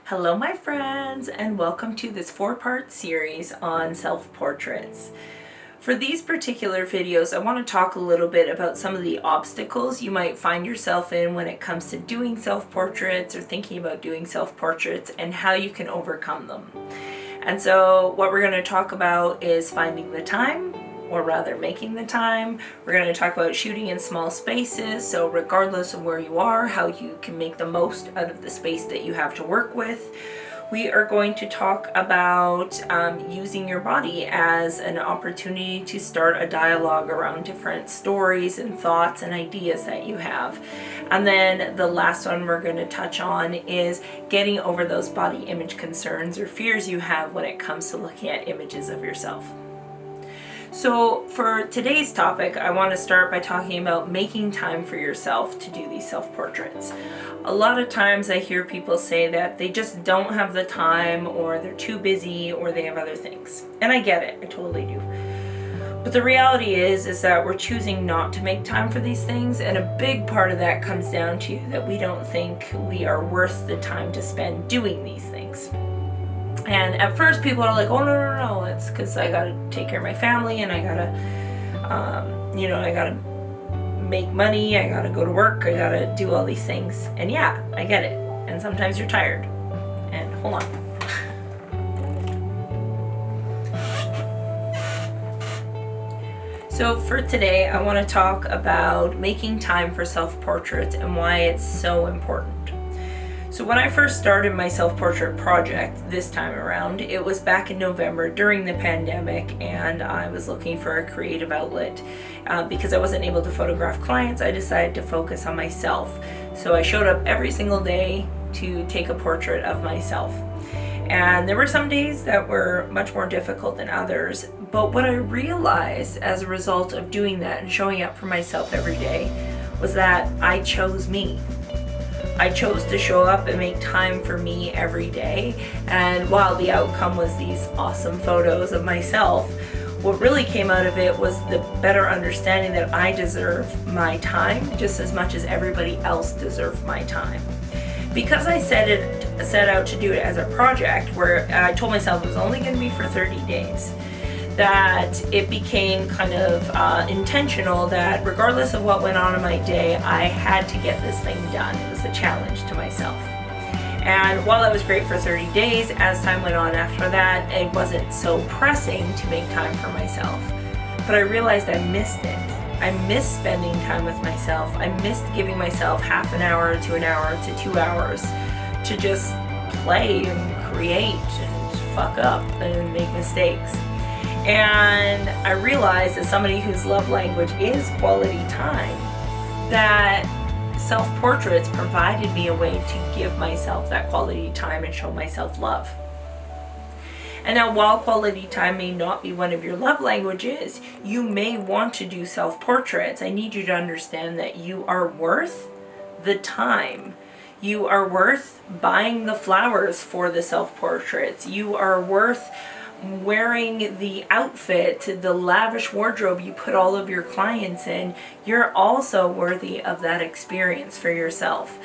Hello my friends, and welcome to this 4-part series on self-portraits. For these particular videos, I want to talk a little bit about some of the obstacles you might find yourself in when it comes to doing self-portraits or thinking about doing self-portraits and how you can overcome them. And so what we're going to talk about is finding the time, or rather making the time. We're going to talk about shooting in small spaces, so regardless of where you are, how you can make the most out of the space that you have to work with. We are going to talk about using your body as an opportunity to start a dialogue around different stories and thoughts and ideas that you have. And then the last one we're going to touch on is getting over those body image concerns or fears you have when it comes to looking at images of yourself. So for today's topic, I want to start by talking about making time for yourself to do these self-portraits. A lot of times I hear people say that they just don't have the time, or they're too busy, or they have other things. And I get it, I totally do. But the reality is that we're choosing not to make time for these things, and a big part of that comes down to that we don't think we are worth the time to spend doing these things. And at first people are like, oh no, it's because I gotta take care of my family, and I gotta, I gotta make money, I gotta go to work, I gotta do all these things. And yeah, I get it. And sometimes you're tired. And hold on. So for today, I want to talk about making time for self-portraits and why it's so important. So when I first started my self-portrait project this time around, it was back in November during the pandemic, and I was looking for a creative outlet. Because I wasn't able to photograph clients, I decided to focus on myself. So I showed up every single day to take a portrait of myself. And there were some days that were much more difficult than others, but what I realized as a result of doing that and showing up for myself every day was that I chose me. I chose to show up and make time for me every day, and while the outcome was these awesome photos of myself, what really came out of it was the better understanding that I deserve my time just as much as everybody else deserved my time. Because I set out to do it as a project where I told myself it was only going to be for 30 days, that it became kind of intentional that regardless of what went on in my day, I had to get this thing done. It was a challenge to myself. And while that was great for 30 days, as time went on after that, it wasn't so pressing to make time for myself. But I realized I missed it. I missed spending time with myself. I missed giving myself half an hour to an hour to 2 hours to just play and create and fuck up and make mistakes. And I realized, as somebody whose love language is quality time, that self-portraits provided me a way to give myself that quality time and show myself love. And now, while quality time may not be one of your love languages, you may want to do self-portraits. I need you to understand that you are worth the time. You are worth buying the flowers for the self-portraits. You are worth wearing the outfit, the lavish wardrobe you put all of your clients in. You're also worthy of that experience for yourself.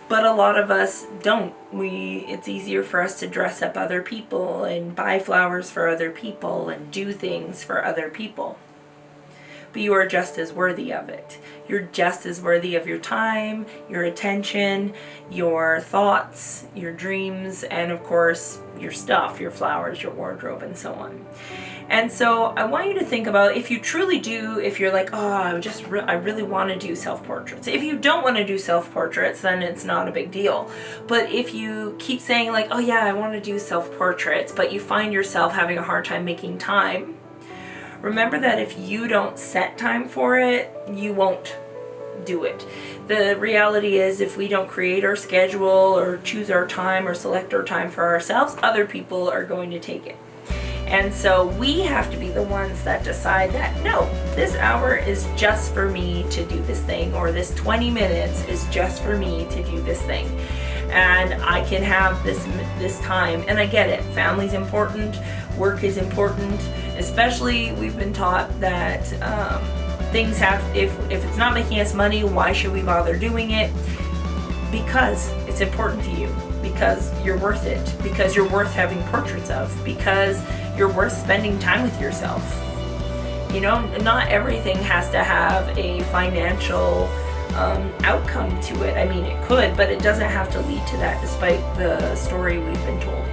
But a lot of us don't. It's easier for us to dress up other people and buy flowers for other people and do things for other people. But you are just as worthy of it. You're just as worthy of your time, your attention, your thoughts, your dreams, and of course, your stuff, your flowers, your wardrobe, and so on. And so I want you to think about, if you truly do, if you're like, oh, I really want to do self-portraits. If you don't want to do self-portraits, then it's not a big deal. But if you keep saying like, oh yeah, I want to do self-portraits, but you find yourself having a hard time making time, remember that if you don't set time for it, you won't do it. The reality is, if we don't create our schedule or choose our time or select our time for ourselves, other people are going to take it. And so we have to be the ones that decide that, no, this hour is just for me to do this thing, or this 20 minutes is just for me to do this thing. And I can have this time. And I get it. Family's important. Work is important. Especially, we've been taught that things have, if it's not making us money, why should we bother doing it? because it's important to you, because you're worth it, because you're worth having portraits of, because you're worth spending time with yourself. You know, not everything has to have a financial outcome to it. I mean, it could, but it doesn't have to lead to that, despite the story we've been told.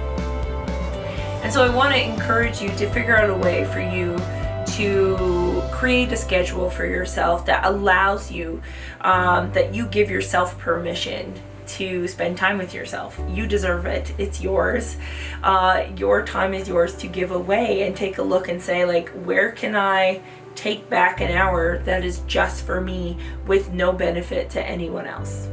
And so I want to encourage you to figure out a way for you to create a schedule for yourself that allows you, that you give yourself permission to spend time with yourself. You deserve it. It's yours. Your time is yours to give away, and take a look and say, like, where can I take back an hour that is just for me with no benefit to anyone else?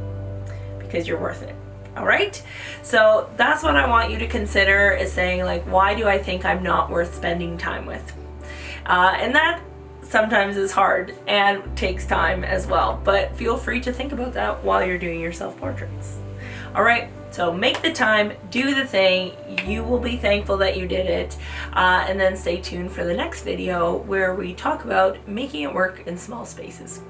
Because you're worth it. All right? So that's what I want you to consider, is saying, like, why do I think I'm not worth spending time with? And that sometimes is hard and takes time as well, but feel free to think about that while you're doing your self-portraits. All right, so make the time, do the thing. You will be thankful that you did it. And then stay tuned for the next video where we talk about making it work in small spaces.